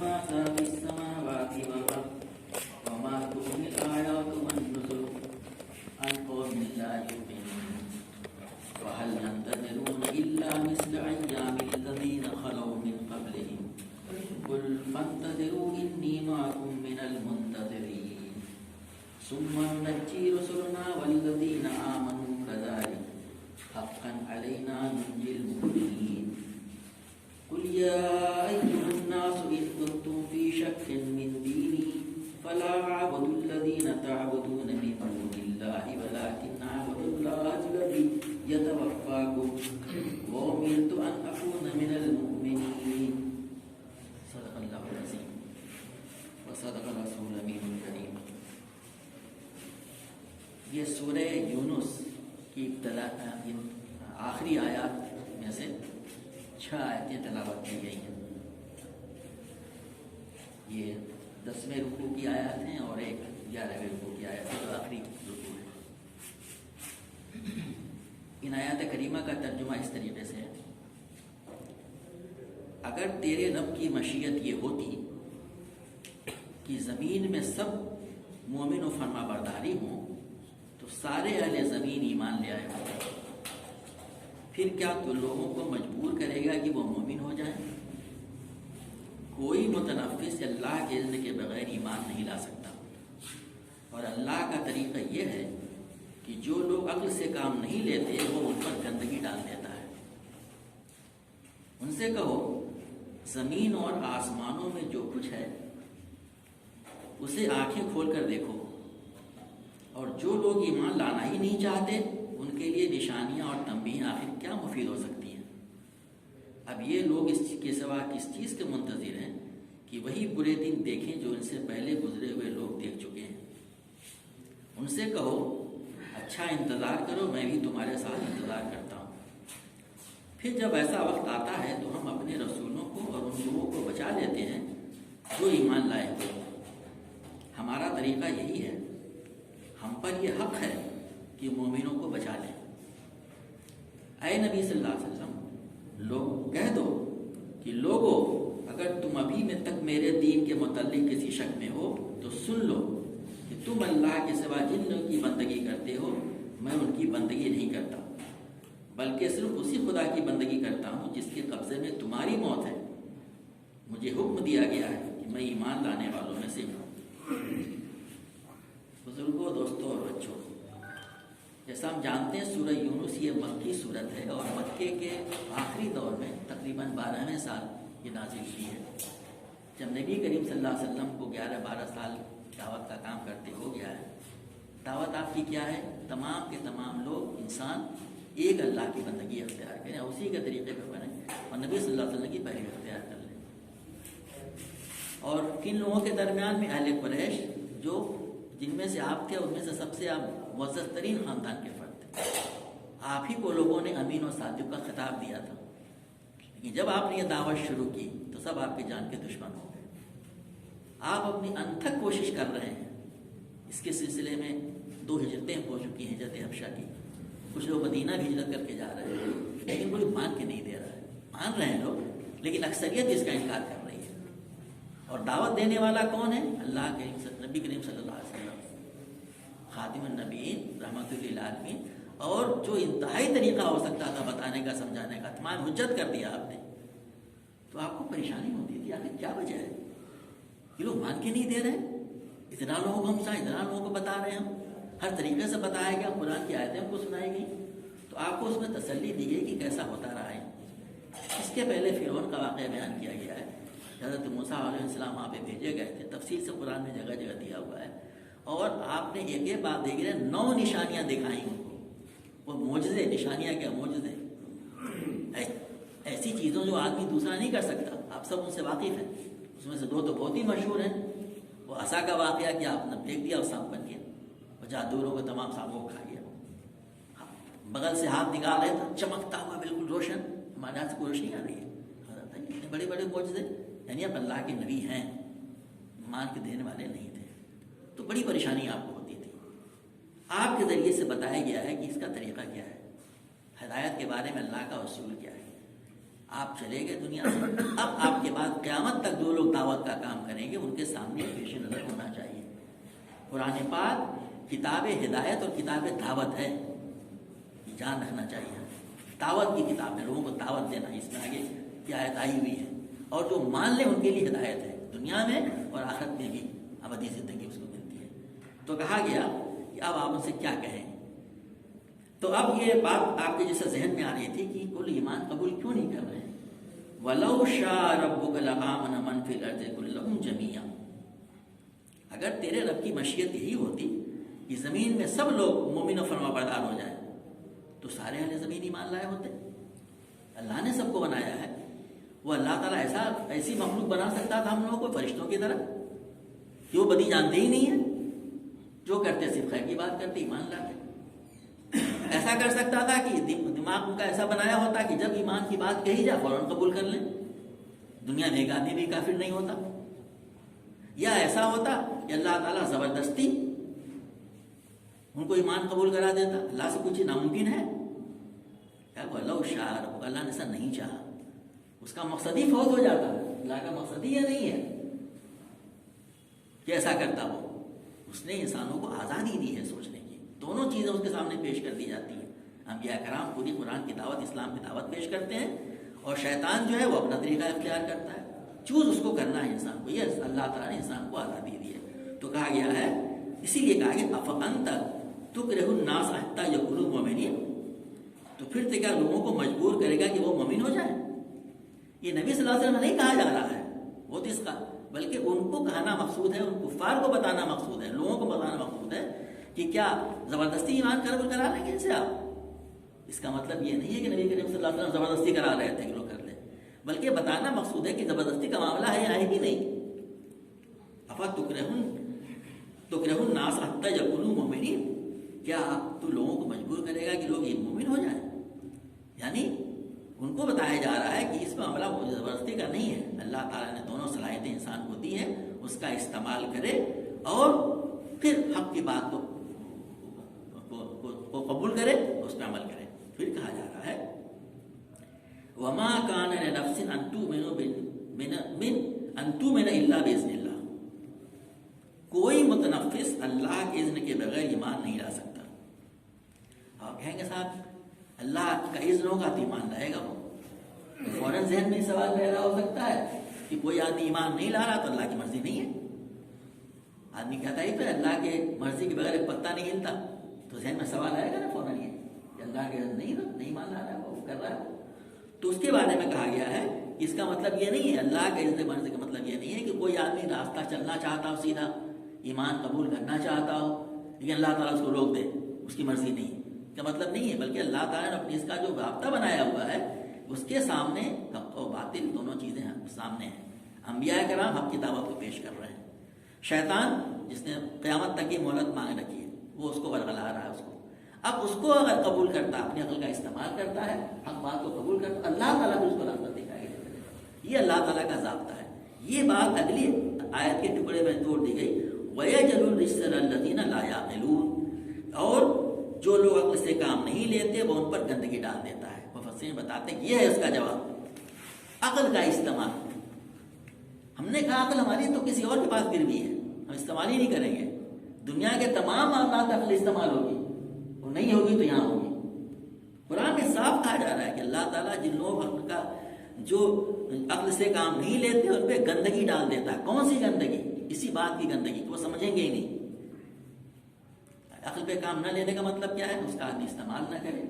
ما في السماوات والأرض وما تغني الآيات والنذر عن قوم لا يؤمنون وهل ينتظرون إلا مثل أيام الذين خلوا من قبلهم قل فانتظروا إني معكم من المنتظرين ثم ننجي رسلنا والذين آمنوا كذلك حقا علينا ننجي المؤمنين قل يا أيها الناس إن كنتم في شك من ديني فلا أعبد الذين تعبدون من دون الله ولكن أعبد الله الذي يتوفاكم وأمرت أن أكون من المؤمنين صدق الله العظيم وصدق رسول الأمين الكريم. یہ سورہ یونس کی ابتدا آخری آیات میں سے 6 آیتیں تلاوت کی گئی ہیں. یہ 10ویں رکوع کی آیات ہیں اور ایک 11ویں رکوع کی آیت ہے جو آخری رکوع ہے. ان آیات کریمہ کا ترجمہ اس طریقے سے ہے: اگر تیرے رب کی مشیت یہ ہوتی کہ زمین میں سب مومن و فرما برداری ہوں تو سارے اہل زمین ایمان لے آئے ہوتے. پھر کیا تو لوگوں کو مجبور کرے گا کہ وہ مومن ہو جائیں؟ کوئی متنفس اللہ کے اذن کے بغیر ایمان نہیں لا سکتا. اور اللہ کا طریقہ یہ ہے کہ جو لوگ عقل سے کام نہیں لیتے وہ ان پر گندگی ڈال دیتا ہے. ان سے کہو زمین اور آسمانوں میں جو کچھ ہے اسے آنکھیں کھول کر دیکھو، اور جو لوگ ایمان لانا ہی نہیں چاہتے ان کے لیے نشانیاں اور تنبیہیں آخر کیا مفید ہو سکتی ہیں؟ اب یہ لوگ اس کے سوا کس چیز کے منتظر ہیں کہ وہی برے دن دیکھیں جو ان سے پہلے گزرے ہوئے لوگ دیکھ چکے ہیں. ان سے کہو اچھا انتظار کرو، میں بھی تمہارے ساتھ انتظار کرتا ہوں. پھر جب ایسا وقت آتا ہے تو ہم اپنے رسولوں کو اور ان لوگوں کو بچا لیتے ہیں جو ایمان لائے ہوئے. ہمارا طریقہ یہی ہے، ہم پر یہ حق ہے کہ مومنوں کو بچا لیں. اے نبی صلی اللہ علیہ وسلم، لوگ کہہ دو کہ لوگوں اگر تم ابھی میں تک میرے دین کے متعلق کسی شک میں ہو تو سن لو کہ تم اللہ کے سوا جن لوگوں کی بندگی کرتے ہو میں ان کی بندگی نہیں کرتا، بلکہ صرف اسی خدا کی بندگی کرتا ہوں جس کے قبضے میں تمہاری موت ہے. مجھے حکم دیا گیا ہے کہ میں ایمان لانے والوں میں سے ہوں. بزرگوں، دوستوں اور بچوں، جیسا ہم جانتے ہیں سورہ یونس یہ مکی صورت ہے اور مکے کے آخری دور میں تقریباً 12ویں سال یہ نازل ہوئی ہے. جب نبی کریم صلی اللہ علیہ وسلم کو 11-12 سال دعوت کا کام کرتے ہو گیا ہے. دعوت آپ کی کیا ہے؟ تمام کے تمام لوگ انسان ایک اللہ کی بندگی اختیار کریں، اسی کے طریقے پر بنیں اور نبی صلی اللہ علیہ وسلم کی پیروی اختیار کر لیں. اور کن لوگوں کے درمیان میں اہل قریش جو جن میں سے آپ تھے ان میں سے سب سے آپ معزز ترین خاندان کے فرد تھے. آپ ہی کو لوگوں نے امین و صادق کا خطاب دیا تھا، لیکن جب آپ نے یہ دعوت شروع کی تو سب آپ کی جان کے دشمن ہو گئے. آپ اپنی انتھک کوشش کر رہے ہیں. اس کے سلسلے میں 2 ہجرتیں ہو چکی ہیں، ہجرت حبشہ کی. کچھ لوگ مدینہ بھی ہجرت کر کے جا رہے ہیں لیکن کوئی مان کے نہیں دے رہا ہے. مان رہے ہیں لوگ لیکن اکثریت اس کا انکار کر رہی ہے. اور دعوت دینے والا کون ہے؟ اللہ کے نبی کریم صلی اللہ علیہ وسلم، خاتم النبیین رحمت للعالمین. اور جو انتہائی طریقہ ہو سکتا تھا بتانے کا، سمجھانے کا، تمام حجت کر دیا آپ نے. تو آپ کو پریشانی ہوتی تھی آخر کیا وجہ ہے؟ یہ لوگ مان کے نہیں دے رہے. اتنا لوگوں کو اتنا لوگوں کو بتا رہے ہیں، ہم ہر طریقے سے بتایا گیا، قرآن کی آیتیں ہم کو سنائی گئی تو آپ کو اس میں تسلی دی گئی کہ کیسا ہوتا رہا ہے. اس کے پہلے فرعون کا واقعہ بیان کیا گیا ہے. حضرت موسیٰ علیہ السلام وہاں پہ بھیجے گئے تھے، تفصیل سے قرآن میں جگہ جگہ دیا ہوا ہے. اور آپ نے ایک بات دیکھ رہے 9 نشانیاں دکھائیں ان کو. وہ معجزے، نشانیاں کیا معجزے، ایسی چیزوں جو آدمی دوسرا نہیں کر سکتا. آپ سب ان سے واقف ہیں. اس میں سے 2 تو بہت ہی مشہور ہیں. وہ عصا کا واقعہ کیا آپ نے پھینک دیا اور سانپ بن گیا، اور جادوگروں کو تمام سانپوں کو کھا گیا. بغل سے ہاتھ نکال رہے تو چمکتا ہوا بالکل روشن، ہمارے ہاتھ سے کوئی روشنی آ رہی ہے. بڑے بڑے معجزے، یعنی آپ اللہ کے نبی ہیں، مان کے دینے والے نہیں تھے. تو بڑی پریشانی آپ کو ہوتی تھی. آپ کے ذریعے سے بتایا گیا ہے کہ اس کا طریقہ کیا ہے، ہدایت کے بارے میں اللہ کا اصول کیا ہے. آپ چلے گئے دنیا سے. اب آپ کے بعد قیامت تک جو لوگ دعوت کا کام کریں گے ان کے سامنے پیش نظر ہونا چاہیے قرآن پاک کتاب ہدایت اور کتاب دعوت ہے. جان رکھنا چاہیے. دعوت کی کتاب ہے, لوگوں کو دعوت دینا, اس میں آگے کی آیت آئی ہوئی ہے. اور جو مان لے ان کے لیے ہدایت ہے, دنیا میں اور آخرت میں بھی ابدی زندگی اس کو ملتی ہے. تو کہا گیا کہ اب آپ ان سے کیا کہیں. تو اب یہ بات آپ کے جیسے ذہن میں آ رہی تھی کہ کل ایمان قبول کیوں نہیں کر رہے ہیں. وَلَوْ شَاءَ رَبُّكَ لَآمَنَ مَنْ فِي الْأَرْضِ كُلُّهُمْ جَمِيعًا. اگر تیرے رب کی مشیت یہی ہوتی کہ زمین میں سب لوگ مومن و فرما بردار ہو جائیں تو سارے اہل زمین ایمان لائے ہوتے. اللہ نے سب کو بنایا ہے. وہ اللہ تعالیٰ ایسی مخلوق بنا سکتا تھا ہم لوگوں کو فرشتوں کی طرح کہ وہ بدی جانتے ہی نہیں ہیں, جو کرتے صرف خیر کی بات کرتے, ایمان لاتے. ایسا کر سکتا تھا کہ دماغ ان کا ایسا بنایا ہوتا کہ جب ایمان کی بات کہی جائے فوراً قبول کر لیں, دنیا میں ایک آدمی بھی کافر نہیں ہوتا. یا ایسا ہوتا کہ اللہ تعالیٰ زبردستی ان کو ایمان قبول کرا دیتا. اللہ سے کچھ ناممکن ہے کیا؟ لو شاء ربک, اللہ نے ایسا نہیں چاہا. اس کا مقصد ہی فوت ہو جاتا ہے. اللہ کا مقصد ہی یہ نہیں ہے کہ ایسا کرتا ہو. اس نے انسانوں کو آزادی دی ہے سوچنے کی. دونوں چیزیں اس کے سامنے پیش کر دی جاتی ہیں. انبیاء کرام پوری قرآن کی دعوت, اسلام کی دعوت پیش کرتے ہیں, اور شیطان جو ہے وہ اپنا طریقہ اختیار کرتا ہے. چوز اس کو کرنا ہے انسان کو. یہ اللہ تعالیٰ نے انسان کو آزادی دی ہے. تو کہا گیا ہے, اسی لیے کہا گیا افانت تکرہ الناس حتی یکونوا مؤمنین. تو پھر تو کیا لوگوں کو مجبور کرے گا کہ وہ مومن ہو جائیں؟ یہ نبی صلی اللہ علیہ وسلم نہیں کہا جا رہا ہے وہ تو اس کا, بلکہ ان کو کہنا مقصود ہے, ان کفار کو بتانا مقصود ہے, لوگوں کو بتانا مقصود ہے کہ کیا زبردستی ایمان قبول کرا لیں گے ان سے آپ. اس کا مطلب یہ نہیں ہے کہ نبی کریم صلی اللہ علیہ وسلم زبردستی کرا رہے تھے کہ لوگ کر لیں, بلکہ بتانا مقصود ہے کہ زبردستی کا معاملہ ہے آئے گی نہیں. افا تکرہ الناس حتی یکونوا مؤمنین, کیا تو لوگوں کو مجبور کرے گا کہ لوگ مومن ہو جائیں؟ یعنی ان کو بتایا جا رہا ہے کہ اس معاملہ زبردستی کا نہیں ہے. اللہ تعالیٰ نے دونوں صلاحیتیں انسان کو دی ہیں, اس کا استعمال کرے اور پھر حق کی بات کو قبول کرے, اس پہ عمل کرے. پھر کہا جا رہا ہے وَمَا كَانَ لِنَفْسٍ أَن تُؤْمِنَ إِلَّا بِإِذْنِ اللَّهِ. کوئی متنفس اللہ کے اذن کے بغیر ایمان نہیں لا سکتا. آپ کہیں گے صاحب اللہ کا اذن ہوگا تو ایمان لائے گا. وہ فوراً ذہن میں سوال پیدا ہو سکتا ہے کہ کوئی آدمی ایمان نہیں لا رہا تو اللہ کی مرضی نہیں ہے. آدمی کہتا ہے تو اللہ کے مرضی کے بغیر ایک پتا نہیں ہلتا, تو ذہن میں سوال آئے گا نا فوراً یہ کہ اللہ کے نہیں مان لا رہا ہے, وہ کر رہا ہے. تو اس کے بارے میں کہا گیا ہے اس کا مطلب یہ نہیں ہے, اللہ کے اذن مرضی کا مطلب یہ نہیں ہے کہ کوئی آدمی راستہ چلنا چاہتا ہو سیدھا, ایمان قبول کرنا چاہتا ہو, لیکن اللہ تعالیٰ اس کو روک دے, اس کی مرضی نہیں کا مطلب نہیں ہے. بلکہ اللہ تعالیٰ نے اپنی اس کا جو رابطہ بنایا ہوا ہے اس کے سامنے حق و باطل دونوں چیزیں سامنے ہیں. انبیاء کرام حق کی دعوت کو پیش کر رہے ہیں. شیطان جس نے قیامت تک کی مہلت مانگ رکھی ہے وہ اس کو ورغلا رہا ہے. اس کو اب اس کو اگر قبول کرتا, اپنی عقل کا استعمال کرتا ہے, حق بات کو قبول کرتا, اللہ تعالیٰ بھی اس کو راستہ دکھائے گا. یہ اللہ تعالیٰ کا ضابطہ ہے. یہ بات اگلی آیت کے ٹکڑے میں جوڑ دی گئی وَيَجْعَلُ الرِّجْسَ الَّذِينَ لَا يَعْقِلُونَ. اور جو لوگ عقل سے کام نہیں لیتے وہ ان پر گندگی ڈال دیتا ہے. مفسرین بتاتے ہیں کہ یہ ہے اس کا جواب, عقل کا استعمال. ہم نے کہا عقل ہماری تو کسی اور کے پاس گر بھی ہے, ہم استعمال ہی نہیں کریں گے. دنیا کے تمام معاملات عقل استعمال ہوگی, وہ نہیں ہوگی تو یہاں ہوگی. قرآن میں صاف کہا جا رہا ہے کہ اللہ تعالیٰ جن لوگ عقل کا جو عقل سے کام نہیں لیتے ان پہ گندگی ڈال دیتا ہے. کون سی گندگی؟ اسی بات کی گندگی کہ وہ سمجھیں گے ہی نہیں. عقل پہ کام نہ لینے کا مطلب کیا ہے؟ اس کا آدمی استعمال نہ کرے,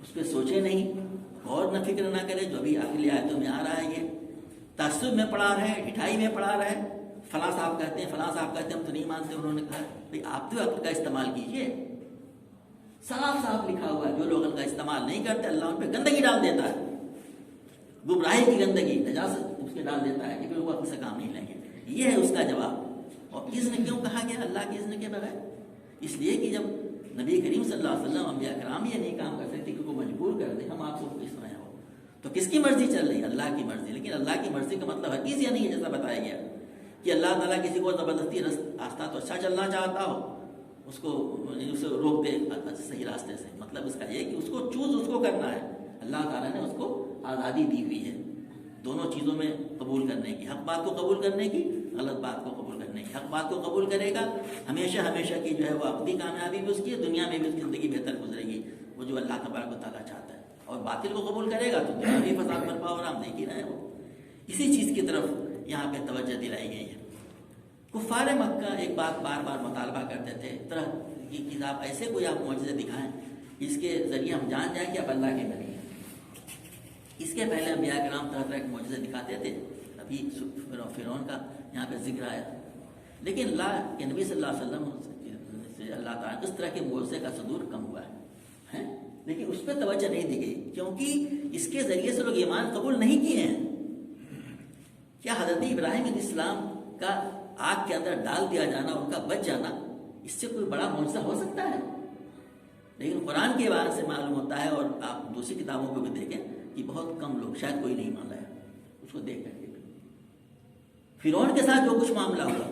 اس پہ سوچے نہیں, غور نہ فکر نہ کرے. جو ابھی آخری آیتوں میں آ رہا ہے یہ تعصب میں پڑھا رہے ہیں, ڈھٹائی میں پڑھا رہے ہیں. فلاں صاحب کہتے ہیں, فلاں صاحب کہتے ہیں, ہم تو نہیں مانتے. انہوں نے کہا بھائی آپ تو عقل کا استعمال کیجیے. صاف صاف لکھا ہوا ہے جو لوگ عقل کا استعمال نہیں کرتے اللہ ان پہ گندگی ڈال دیتا ہے, گمراہی کی گندگی, نجاست اس کے ڈال دیتا ہے کہ پھر وہ عقل سے کام نہیں لیں گے. یہ ہے اس کا جواب. اور اذن کیوں کہا گیا اللہ کے اذن کے بغیر؟ اس لیے کہ جب نبی کریم صلی اللہ علیہ وسلم انبیاء کرام یہ نہیں کام کر سکتے کہ وہ مجبور کر دیں ہم آپ کو کس طرح ہو, تو کس کی مرضی چل رہی ہے؟ اللہ کی مرضی. لیکن اللہ کی مرضی کا مطلب حقیقی یہ نہیں ہے جیسا بتایا گیا کہ اللہ تعالیٰ کسی کو زبردستی راستہ تو اچھا چلنا چاہتا ہو اس کو اسے روک دے صحیح راستے سے. مطلب اس کا یہ کہ اس کو چوز اس کو کرنا ہے. اللہ تعالیٰ نے اس کو آزادی دی ہوئی ہے دونوں چیزوں میں قبول کرنے کی، حق بات کو قبول کرنے کی، غلط بات کو قبول کرنے کی۔ حق بات کو قبول کرے گا ہمیشہ ہمیشہ کی جو ہے وہ ابدی کامیابی بھی اس کی ہے، دنیا میں بھی اس کی زندگی بہتر گزرے گی، وہ جو اللہ تبارک و تعالیٰ چاہتا ہے۔ اور باطل کو قبول کرے گا تو دنیا میں فساد برپا ہو رہا، ہم دیکھ ہی رہے ہیں۔ وہ اسی چیز کی طرف یہاں پہ توجہ دلائی گئی ہے۔ کفار مکہ ایک بات بار بار مطالبہ کرتے تھے، طرح کی آپ ایسے کوئی آپ معجزے دکھائیں جس کے ذریعے ہم جان جائیں کہ آپ اللہ کے نبی ہیں۔ اس کے پہلے انبیاء کرام طرح طرح کے معجزے دکھاتے تھے، ابھی فرعون کا یہاں پہ ذکر آیا، لیکن اللہ کے نبی صلی اللہ علیہ وسلم سے اللہ تعالیٰ اس طرح کے معجزے کا صدور کم ہوا ہے، لیکن اس پہ توجہ نہیں دی گئی کیونکہ اس کے ذریعے سے لوگ ایمان قبول نہیں کیے ہیں۔ کیا حضرت ابراہیم علیہ السلام کا آگ کے اندر ڈال دیا جانا، ان کا بچ جانا، اس سے کوئی بڑا معجزہ ہو سکتا ہے؟ لیکن قرآن کے بارے سے معلوم ہوتا ہے، اور آپ دوسری کتابوں کو بھی دیکھیں کہ بہت کم لوگ، شاید کوئی نہیں مان رہا ہے اس کو دیکھ کر کے۔ فرعون کے ساتھ جو کچھ معاملہ ہوا،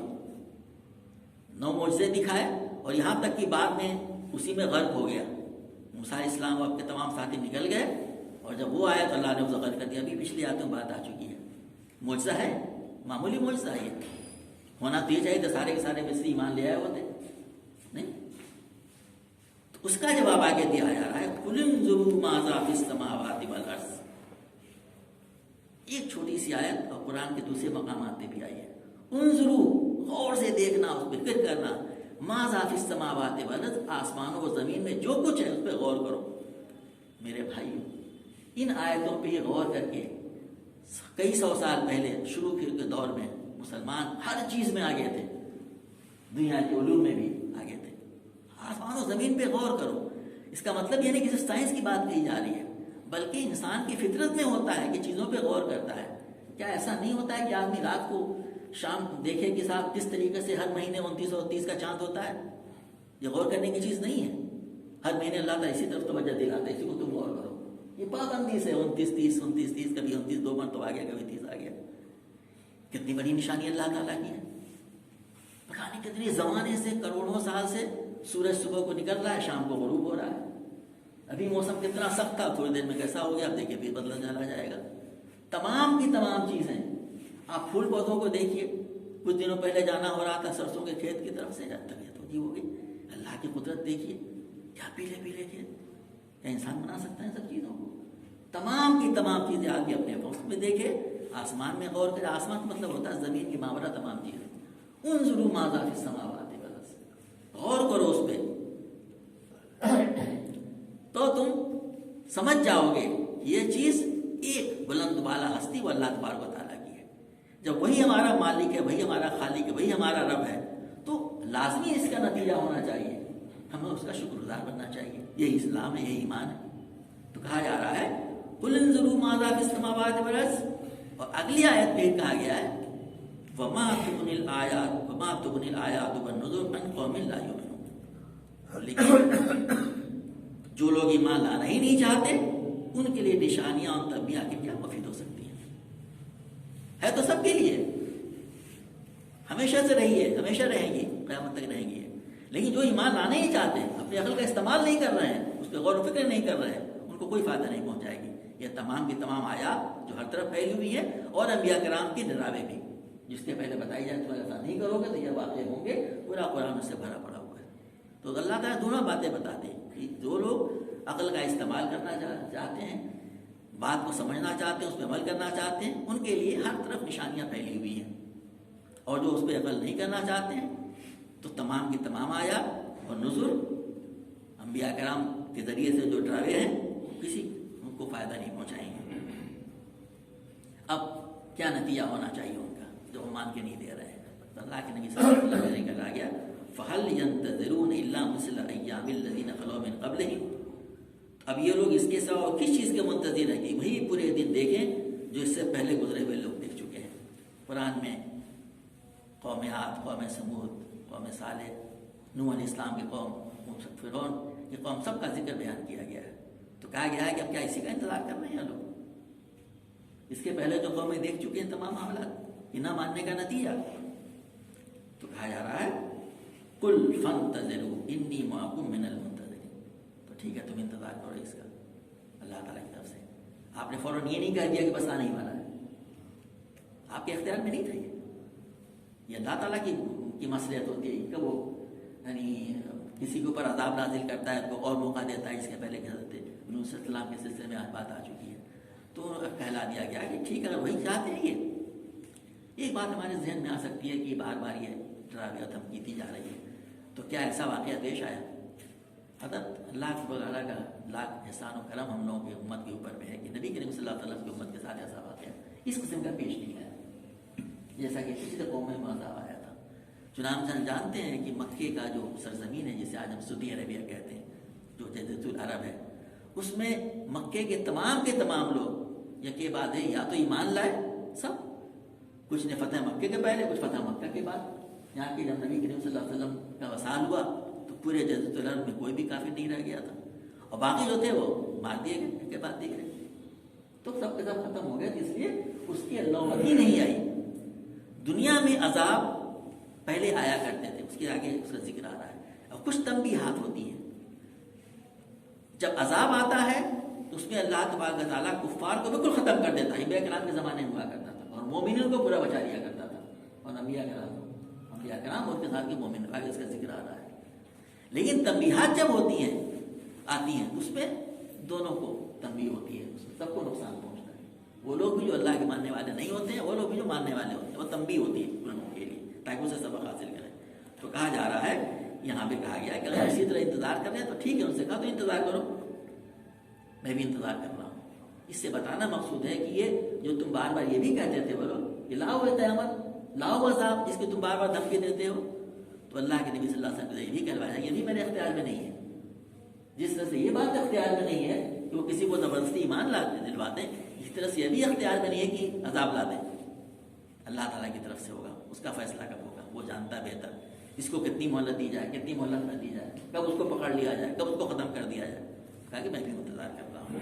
9 معجزے دکھائے، اور یہاں تک کہ بعد میں اسی میں غرق ہو گیا۔ موسیٰ علیہ السلام اور آپ کے تمام ساتھی نکل گئے، اور جب وہ آیا تو اللہ نے اسے غرق کر دیا۔ ابھی پچھلی آیتوں میں بات آ چکی ہے، معجزہ ہے، معمولی معجزہ ہے، ہونا تو یہ چاہیے تو سارے کے سارے مصری ایمان لے آئے ہوتے، نہیں۔ تو اس کا جواب آگے دیا جا رہا ہے، قُلِ انظُرُوا ماذا فِي السَّمَاوَاتِ وَالْأَرْضِ۔ ایک چھوٹی سی آیت اور قرآن کے دوسرے مقامات پہ بھی آئی ہے۔ انظروا، غور سے دیکھنا، اس پہ فکر کرنا، ماذا فی السماوات والارض، آسمانوں و زمین میں جو کچھ ہے اس پہ غور کرو۔ میرے بھائیو، ان آیتوں پہ یہ غور کر کے کئی سو سال پہلے شروع کے دور میں مسلمان ہر چیز میں آگے تھے، دنیا کے علوم میں بھی آگے تھے۔ آسمان و زمین پہ غور کرو، اس کا مطلب یہ نہیں کہ صرف سائنس کی بات کہی جا رہی ہے، بلکہ انسان کی فطرت میں ہوتا ہے کہ چیزوں پہ غور کرتا ہے۔ کیا ایسا نہیں ہوتا ہے کہ آدمی رات کو شام دیکھے کہ صاحب کس طریقے سے ہر مہینے 29 اور 30 کا چاند ہوتا ہے؟ یہ غور کرنے کی چیز نہیں ہے۔ ہر مہینے اللہ تعالیٰ اسی طرف توجہ دلاتا ہے، اسی کو تم غور کرو۔ یہ پابندی سے 29 30 29 30، کبھی 29 2 مرتبہ آ گیا، کبھی 30 آ گیا۔ کتنی بڑی نشانی اللہ تعالیٰ کی ہے۔ پتہ نہیں کتنے زمانے سے، کروڑوں سال سے سورج صبح کو نکل رہا ہے، شام کو غروب ہو رہا ہے۔ ابھی موسم کتنا سخت تھا، تھوڑی دیر میں کیسا ہو گیا، اب دیکھیے پھر بدلا چلا جائے گا۔ تمام کی تمام چیزیں، آپ پھول پودوں کو دیکھیے، کچھ دنوں پہلے جانا ہو رہا تھا سرسوں کے کھیت کی طرف سے، طبیعت ہوگی ہو گئی۔ اللہ کی قدرت دیکھیے، کیا پیلے پیلے کھیت، کیا انسان بنا سکتا ہے سب چیزوں کو؟ تمام کی تمام چیزیں آدمی اپنے وقت میں دیکھے، آسمان میں غور کرے۔ آسمان کا مطلب ہوتا ہے زمین کی ماورا تمام چیزیں۔ انظروا ماذا فی السماوات والارض، غور کرو اس پہ، تو تم سمجھ جاؤ گے یہ چیز ایک بلند بالا ہستی وہ اللہ تبارک و تعالیٰ کی ہے۔ جب وہی ہمارا مالک ہے، وہی ہمارا خالق ہے، وہی ہمارا رب ہے، تو لازمی اس کا نتیجہ ہونا چاہیے، ہمیں اس کا شکر گزار بننا چاہیے۔ یہی اسلام ہے، یہی ایمان ہے۔ تو کہا جا رہا ہے قُلْ انظُرُوا مَاذَا فِي السَّمَاوَاتِ وَالْأَرْضِ، اور اگلی آیت میں کہا گیا ہے وَمَا تُغْنِي الْآيَاتُ وَالنُّذُرُ عَنْ قَوْمٍ لَا يُؤْمِنُونَ۔ لیکن جو لوگ ایمان لانا ہی نہیں چاہتے، ان کے لیے نشانیاں اور تنبیہات کیا مفید ہو سکتی ہیں؟ ہے تو سب کے لیے، ہمیشہ سے رہی ہے، ہمیشہ رہیں گی، قیامت تک رہیں گی۔ لیکن جو ایمان لانا ہی چاہتے ہیں، اپنے عقل کا استعمال نہیں کر رہے ہیں، اس پہ غور و فکر نہیں کر رہے ہیں، ان کو کوئی فائدہ نہیں پہنچائے گی یہ تمام کی تمام آیات جو ہر طرف پھیلی ہوئی ہیں، اور انبیاء کرام کی ڈراوے بھی، جس کے پہلے بتائی جائے تو ایسا نہیں کرو گے تو یہ واقع ہوں گے۔ پورا قرآن سے بھرا پڑا ہوا ہے۔ تو اللہ تعالیٰ دونوں باتیں بتاتے ہیں کہ جو لوگ عقل کا استعمال کرنا چاہتے ہیں، بات کو سمجھنا چاہتے ہیں، اس پہ عمل کرنا چاہتے ہیں، ان کے لیے ہر طرف نشانیاں پھیلی ہوئی ہیں، اور جو اس پہ عمل نہیں کرنا چاہتے ہیں تو تمام کی تمام آیات اور نذر، انبیاء کرام کے ذریعے سے جو ڈراوے ہیں، کسی ان کو فائدہ نہیں پہنچائیں گے۔ اب کیا نتیجہ ہونا چاہیے ان کا جو وہ مان کے نہیں دے رہے ہیں؟ اللہ کے نبی صلی اللہ علیہ وسلم نے کہا گیا فَهَلْ يَنْتَظِرُونَ إِلَّا مِثْلَ أَيَّامِ الَّذِينَ خَلَوْا مِنْ قَبْلِهِمْ۔ اب یہ لوگ اس کے سوا کس چیز کے منتظر ہیں کہ وہی پورے دن دیکھیں جو اس سے پہلے گزرے ہوئے لوگ دیکھ چکے ہیں۔ قرآن میں قوم عاد، قوم سمود، قوم صالح، نوح علیہ السلام کی قوم، فرعون کی قوم، سب کا ذکر بیان کیا گیا ہے۔ تو کہا گیا ہے کہ اب کیا اسی کا انتظار کر رہے ہیں لوگ؟ اس کے پہلے جو قومیں دیکھ چکے ہیں تمام معاملات، یہ نہ ماننے کا نتیجہ۔ تو کہا جا رہا ہے قُلْ فَانْتَظِرُوا إِنِّي مَعَكُمْ مِنَ الْمُنتَظِرِينَ۔ تو ٹھیک ہے، تم انتظار کرو اس کا، اللہ تعالیٰ کی طرف سے آپ نے فوراً یہ نہیں کہہ دیا کہ بس آنے ہی والا ہے، آپ کے اختیار میں نہیں تھا یہ اللہ تعالیٰ کی مصلحت ہوتی ہے کہ وہ یعنی کسی کے اوپر عذاب نازل کرتا ہے تو اور موقع دیتا ہے. اس کے پہلے کہ حضرت نوح علیہ السلام کے سلسلے میں آج بات آ چکی ہے تو کہلا دیا گیا کہ ٹھیک ہے اگر وہی چاہتے ہیں. یہ ایک بات ہمارے ذہن میں آ سکتی ہے کہ بار بار یہ ڈراوے اور دھمکی دی جا رہی ہے، تو کیا ایسا واقعہ پیش آیا؟ حضرت اللہ وغیرہ کا لاکھ احسان و کرم ہم لوگوں کی امت کے اوپر میں ہے کہ نبی کریم صلی اللہ علیہ وسلم کی امت کے ساتھ ایسا واقعہ اس قسم کا پیش نہیں آیا جیسا کہ پچھلے قوم میں عذاب آیا تھا. چنانچہ ہم جانتے ہیں کہ مکے کا جو سرزمین ہے جسے آج ہم سعودی عربیہ کہتے ہیں، جو جزیرۃ العرب ہے، اس میں مکے کے تمام لوگ یکے بعد ہے یا تو ایمان لائے سب، کچھ نے فتح مکے کے پہلے، کچھ فتح مکہ کے بعد. یہاں کے جب نبی کریم صلی اللہ علیہ وسلم کا وصال ہوا تو پورے جزیرۃ العرب میں کوئی بھی کافر نہیں رہ گیا تھا، اور باقی جو تھے وہ مار دیے گئے ایک کے بعد دیکھ رہے، تو سب کے سب ختم ہو گئے. اس لیے اس کی علامتی نہیں آئی. دنیا میں عذاب پہلے آیا کرتے تھے، اس کے آگے اس کا ذکر آ رہا ہے، اور کچھ تنبیہات ہوتی ہیں. جب عذاب آتا ہے تو اس میں اللہ تبارک و تعالیٰ کفار کو بالکل ختم کر دیتا ہے. انبیاء کرام کے زمانے میں ہوا کرتا تھا، اور مومنین کو پورا بچا لیا کرتا تھا، اور انبیاء کرام اور کے ساتھ کے مومن آگے اس کا ذکر آ رہا ہے. لیکن تنبیہات جب ہوتی ہیں آتی ہیں اس میں دونوں کو تنبیہ ہوتی ہے، اس میں سب کو نقصان پہنچتا ہے. وہ لوگ بھی جو اللہ کے ماننے والے نہیں ہوتے ہیں، وہ لوگ بھی جو ماننے والے ہوتے ہیں، وہ تنبیہ ہوتی ہے ان لوگوں کے لیے تاکہ اسے سبق حاصل کریں. تو کہا جا رہا ہے، یہاں پہ کہا گیا ہے کہ اگر اسی طرح انتظار کر رہے ہیں تو ٹھیک ہے، ان سے کہا تو انتظار کرو، میں بھی انتظار کر رہا ہوں. اس سے بتانا مقصود ہے کہ یہ جو تم بار بار یہ بھی کہتے تھے بولو کہ لاؤ قیامت، لاؤ عذاب، جس کی تم بار بار دھمکی دیتے ہو، تو اللہ کے نبی صلی اللہ علیہ وسلم نے یہ بھی کہلوایا، یہ بھی میرے اختیار میں نہیں ہے. جس طرح سے یہ بات اختیار میں نہیں ہے کہ وہ کسی کو زبردستی ایمان دلواتے ہیں، اس طرح سے یہ بھی اختیار میں نہیں ہے کہ عذاب لا دیں. اللہ تعالیٰ کی طرف سے ہوگا، اس کا فیصلہ کب ہوگا وہ جانتا ہے بہتر. اس کو کتنی مہلت دی جائے، کتنی مہلت نہ دی جائے، کب اس کو پکڑ لیا جائے، کب اس کو ختم کر دیا جائے. کہا کہ میں بھی انتظار کر رہا ہوں.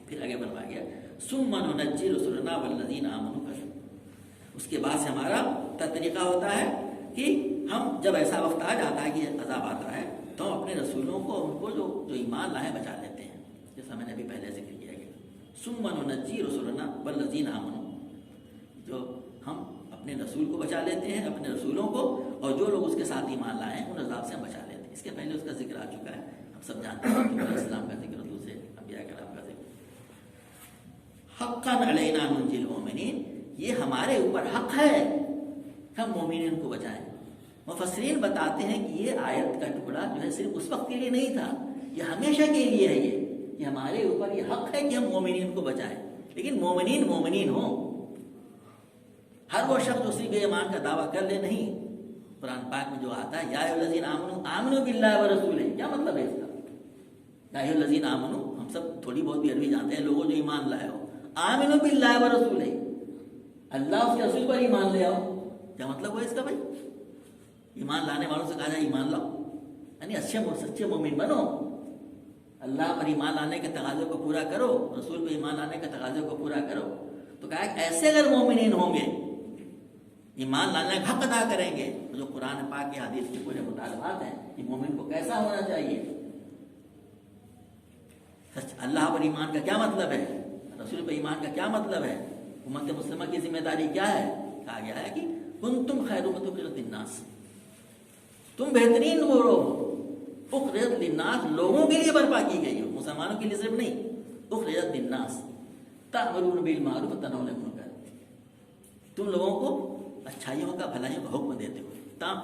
پھر آگے بڑھا گیا، ثم ننجی رسلنا والذین آمنوا. اس کے بعد سے ہمارا طریقہ ہوتا ہے کہ ہم جب ایسا وقت آ جاتا ہے کہ عذاب آتا ہے تو ہم اپنے رسولوں کو، ان کو جو ایمان لائے بچا لیتے ہیں، جیسا میں نے ابھی پہلے ذکر کیا گیا. ثم ننجی رسلنا والذین آمنوا، جو ہم اپنے رسول کو بچا لیتے ہیں، اپنے رسولوں کو، اور جو لوگ اس کے ساتھ ایمان لائے ہیں ان عذاب سے ہم بچا لیتے ہیں. اس کے پہلے اس کا ذکر آ چکا ہے، ہم سب جانتے ہیں کہ علیہ السلام کا ذکر، دوسرے انبیاء کرام کا ذکر. حقا علینا ننجی المؤمنین، یہ ہمارے اوپر حق ہے ہم مومنین کو بچائیں. مفسرین بتاتے ہیں کہ یہ آیت کا ٹکڑا جو ہے صرف اس وقت کے لیے نہیں تھا، یہ ہمیشہ کے لیے ہے. یہ ہمارے اوپر یہ حق ہے کہ ہم مومنین کو بچائیں. لیکن مومنین ہوں، ہر وہ شخص جو صرف ایمان کا دعویٰ کر لے نہیں. قرآن پاک میں جو آتا ہے یا ایھا الذین آمنوا باللہ ورسولہ، کیا مطلب ہے اس کا؟ یا ایھا الذین آمنوا، ہم سب تھوڑی بہت بھی عربی جانتے ہیں، لوگوں جو ایمان لائے ہو. آمنوا باللہ ورسولہ، اللہ اس کے رسول پر ایمان لے آؤ. کیا مطلب ہے اس کا بھائی؟ ایمان لانے والوں سے کہا جائے ایمان لاؤ، یعنی سچے مومن بنو، اللہ پر ایمان لانے کے تقاضے کو پورا کرو، رسول پر ایمان لانے کے تقاضے کو پورا کرو. تو کہا کہ ایسے اگر مومنین ہوں گے، ایمان لانے کا حق ادا کریں گے، جو قرآن پاک کی حدیث کے پورے مطالبات ہیں کہ مومن کو کیسا ہونا چاہیے. اللہ پر ایمان کا کیا مطلب ہے، رسول پر ایمان کا کیا مطلب ہے، امت مسلمہ کی ذمہ داری کیا ہے. کہا گیا ہے کہ کنتم خیر امۃ اخرجت للناس، تم بہترین وہ لوگ اخرجت للناس، لوگوں کے لیے برپا کی گئی ہو، مسلمانوں کے لیے صرف نہیں. اخرجت للناس تأمرون بالمعروف وتنہون عن المنکر، تم لوگوں کو اچھائیوں کا، بھلائیوں کا حکم دیتے ہو.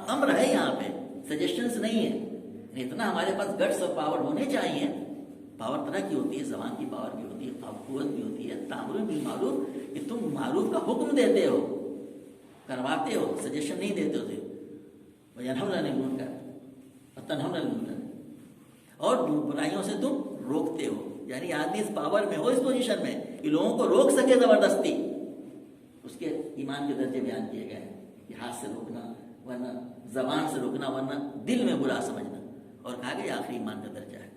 امر ہے یہاں پہ، سجیشنز نہیں ہے. اتنا ہمارے پاس گٹس اور پاور ہونے چاہیے. پاور طرح کی ہوتی ہے، زبان کی پاور بھی ہوتی ہے، قوت بھی ہوتی ہے. تأمرون بالمعروف، کہ تم معروف کا حکم دیتے ہو، کرواتے ہو، سجیشن نہیں دیتے ہو. وینہون عن المنکر وتنہون عن المنکر، اور برائیوں سے تم روکتے ہو. یعنی آدمی اس پاور میں ہو، اس پوزیشن میں کہ لوگوں کو روک سکے زبردستی. اس کے ایمان کے درجے بیان کیے گئے ہیں کہ ہاتھ سے روکنا، ورنہ زبان سے روکنا، ورنہ دل میں برا سمجھنا. اور کہا کہ آخری ایمان کا درجہ ہے.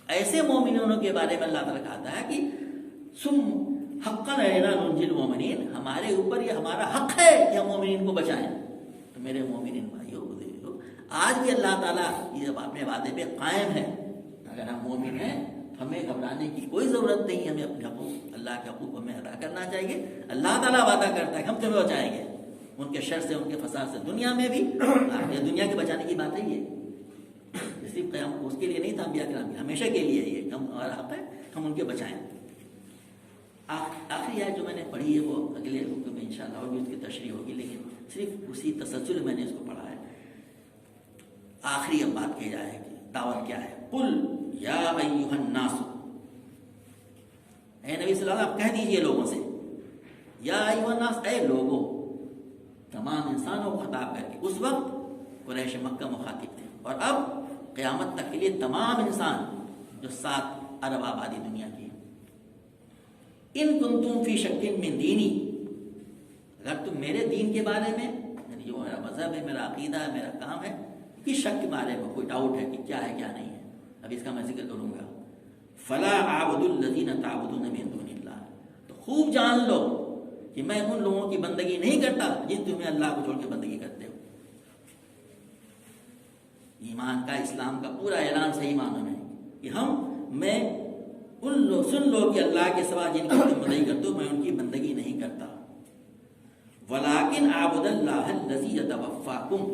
ایسے مومنوں کے بارے میں اللہ تعالیٰ کہتا ہے کہ سم حقا علینا ننجی المؤمنین، ہمارے اوپر یہ ہمارا حق ہے کہ ہم مومنین کو بچائیں. تو میرے مومنین بھائیوں بزرگوں، آج بھی اللہ تعالیٰ یہ اپنے وعدے پہ قائم ہے. اگر ہم مومن ہیں تو ہمیں گھبرانے کی کوئی ضرورت نہیں. ہمیں اپنے حقوق، اللہ کے حقوق ہمیں ادا کرنا چاہیے. اللہ تعالیٰ وعدہ کرتا ہے کہ ہم تمہیں بچائیں گے ان کے شر سے، ان کے فساد سے، دنیا میں بھی. دنیا کے بچانے کی بات ہے یہ، صرف قیام اس کے لیے نہیں تھا، انبیاء کرام ہمیشہ کے لیے یہ ہم اور حق ہے ہم ان کے بچائیں. آخری آیت جو میں نے پڑھی ہے وہ اگلے رکوع میں انشاءاللہ اور بھی اس کی تشریح ہوگی، لیکن صرف اسی تسلسل میں نے اس کو پڑھا ہے. آخری اب بات کی جائے گی، دعوت کیا ہے. قل یا ایھا الناس، اے نبی صلی اللہ علیہ وسلم آپ کہہ دیجئے لوگوں سے، یا ایھا الناس، اے لوگوں، تمام انسانوں کو خطاب کر کے. اس وقت قریش مکہ مخاطب تھے، اور اب قیامت تک کے لیے تمام انسان جو 7 ارب آبادی دنیا کی. ان کنتم فی شک من دینی، اگر تم میرے دین کے بارے میں، یعنی جو میرا مذہب ہے، میرا عقیدہ ہے، میرا کام ہے، کی شک کے بارے میں کوئی ڈاؤٹ ہے کہ کیا ہے کیا نہیں ہے، اب اس کا میں ذکر کروں گا. فلا اعبد الذین تعبدون من دون اللہ، تو خوب جان لو کہ میں ان لوگوں کی بندگی نہیں کرتا جن تمہیں اللہ کو چھوڑ کے بندگی کرتے ہو. ایمان کا، اسلام کا پورا اعلان صحیح معنوں میں کہ میں سن لو کہ اللہ کے سوا جن کی تم بندگی کرتے ہو میں ان کی بندگی نہیں کرتا. ولیکن اعبد اللہ الذی یتوفاکم،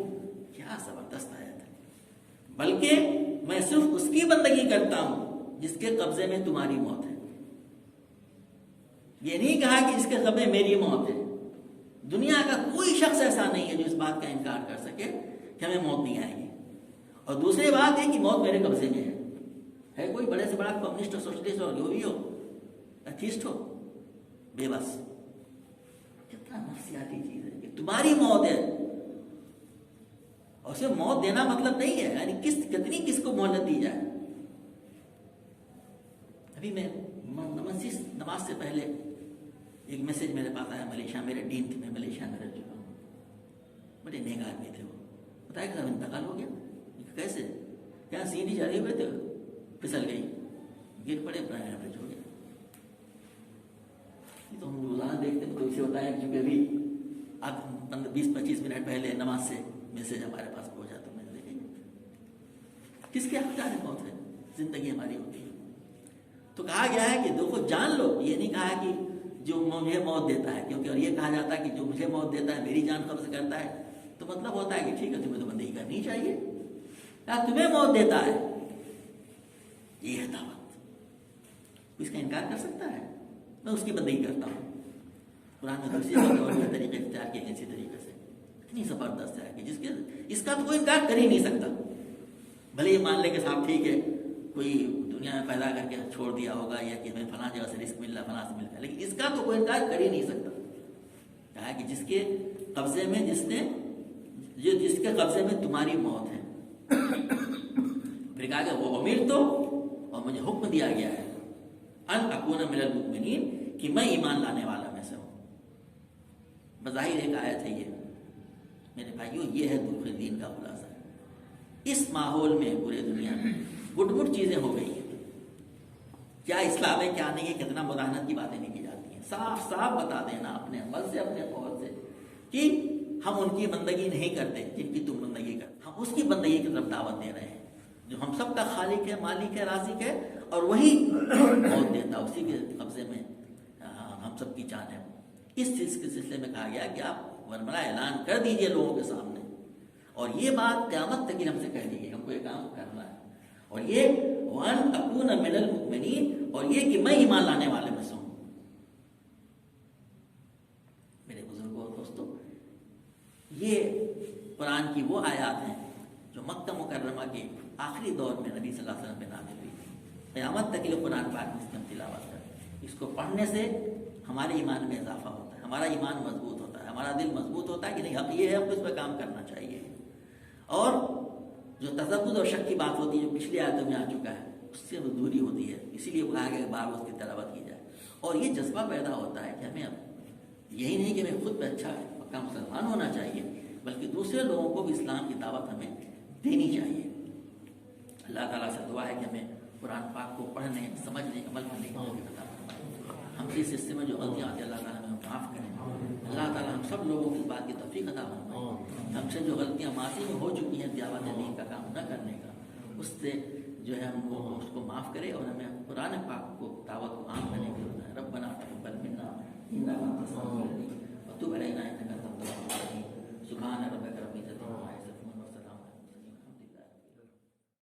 کیا زبردست آیت ہے. بلکہ میں صرف اس کی بندگی کرتا ہوں جس کے قبضے میں تمہاری موت ہے. یہ نہیں کہا کہ اس کے قبضے میں میری موت ہے. دنیا کا کوئی شخص ایسا نہیں ہے جو اس بات کا انکار کر سکے کہ ہمیں موت نہیں آئے گی. اور دوسری بات ہے کہ موت میرے قبضے میں ہے کوئی بڑے سے بڑا کمیونسٹ ہو، سوشلسٹ ہو، جو بھی ہو، ایتھیسٹ ہو، بے بس. کتنا نفسیاتی چیز ہے کہ تمہاری موت ہے. اور اسے موت دینا مطلب نہیں ہے یعنی کتنی کس کو مہلت دی جائے. ابھی میں نماز سے پہلے ایک میسج میرے پاس آیا ملیشیا، میرے ڈین تھے، میں ملیشیا میں رہ چکا ہوں. بڑے نیک آدمی تھے، وہ بتایا کہ انتقال ہو گیا. کیسے؟ کیا سیدھی چڑھے ہوئے تھے، پھسل گئی، گر پڑے، ایوریج ہو گیا. یہ تو ہم روزانہ دیکھتے ہیں. تو اسے بتایا چونکہ ابھی اب 20-25 منٹ پہلے نماز سے میسج ہمارے پاس پہنچا تو میں نے دیکھا کس کے اختیار موت ہے، زندگی ہماری ہوتی ہے. تو کہا گیا ہے کہ دیکھو جان لو. یہ نہیں کہا کہ جو مجھے موت دیتا ہے، کیونکہ اور یہ کہا جاتا ہے کہ جو مجھے موت دیتا ہے میری جان قبض کرتا ہے، تو مطلب ہوتا ہے کہ ٹھیک ہے تمہیں تو بندگی کرنی چاہیے. تمہیں موت دیتا ہے، یہ ہے دعوت. اس کا انکار کر سکتا ہے؟ میں اس کی بندگی کرتا ہوں. قرآن میں دوسری اور طریقے اختیار کیے اسی طریقے سے اتنی زبردست ہے کہ اس کا تو کوئی انکار کر ہی نہیں سکتا. بھلے یہ مان لے کہ صاحب ٹھیک ہے کوئی دنیا میں پیدا کر کے چھوڑ دیا ہوگا یا کہ ہمیں فلاں جگہ سے رزق مل رہا فلاں سے مل رہا، لیکن اس کا تو کوئی انکار کر ہی نہیں سکتا. کہا کہ جس کے قبضے میں جس کے قبضے میں تمہاری موت ہے. پھر کہا کہ وہ امیر تو، اور مجھے حکم دیا گیا ہے ان اکون من المؤمنین، کہ میں ایمان لانے والا میں سے ہوں. بظاہر ایک آیت ہے یہ میرے بھائیوں، یہ ہے دوسرے دین کا خلاصہ. اس ماحول میں پورے دنیا میں گٹ مٹ چیزیں ہو گئی ہیں. کیا اسلام ہے کیا نہیں ہے، کتنا مداحنت کی باتیں نہیں کی جاتی ہیں. صاف صاف بتا دینا اپنے عمل سے، اپنے قول سے کہ ہم ان کی بندگی نہیں کرتے جن کی تم بندگی کرتے. ہم اس کی بندگی کی طرف دعوت دے رہے ہیں جو ہم سب کا خالق ہے، مالک ہے، رازق ہے، اور وہی موت دیتا، اسی کے قبضے میں ہم سب کی جان ہے. اس چیز کے سلسلے میں کہا گیا کہ آپ ورنہ اعلان کر دیجئے لوگوں کے سامنے، اور یہ بات قیامت تک ہم سے کہہ دیجیے ہم کو یہ کام کرنا ہے. اور یہ وَأَنْ أَكُونَ مِنَ الْمُؤْمِنِينَ، اور یہ کہ میں ایمان لانے والے میں سے ہوں. میرے بزرگوں دوستوں، یہ قرآن کی وہ آیات ہیں جو مکہ مکرمہ کے آخری دور میں نبی صلی اللہ علیہ وسلم پہ نازل ہوئی تھی. قیامت تک یہ قرآن پاک میں اس کی ہم تلاوت کریں. اس کو پڑھنے سے ہمارے ایمان میں اضافہ ہوتا ہے، ہمارا ایمان مضبوط ہوتا ہے، ہمارا دل مضبوط ہوتا ہے کہ نہیں حق یہ ہے، ہم کو اس پہ کام کرنا چاہیے. اور جو تذبذب اور شک کی بات ہوتی ہے جو پچھلی آیتوں میں آ چکا ہے اس سے وہ دوری ہوتی ہے. اسی لیے کہا گیا کہ بار بار اس کی تلاوت کی جائے. اور یہ جذبہ پیدا ہوتا ہے کہ ہمیں اب یہی نہیں کہ ہمیں خود پہ اچھا پکا مسلمان ہونا چاہیے، بلکہ دوسرے لوگوں کو بھی اسلام کی دعوت ہمیں دینی چاہیے. اللہ تعالیٰ سے دعا ہے کہ ہمیں قرآن پاک کو پڑھنے، سمجھنے، عمل کرنے کی توفیق عطا فرمائے. ہم اس حصے میں جو غلطیاں آتی ہیں اللہ تعالیٰ ہمیں معاف کریں. اللہ تعالیٰ ہم سب لوگوں کی اس بات کی توفیق عطا فرمائے. ہم سے جو غلطیاں ماضی میں ہو چکی ہیں دعوت دین کا کام نہ کرنے کا، اس سے جو ہے ہم اس کو معاف کرے اور ہمیں قرآن پاک پسند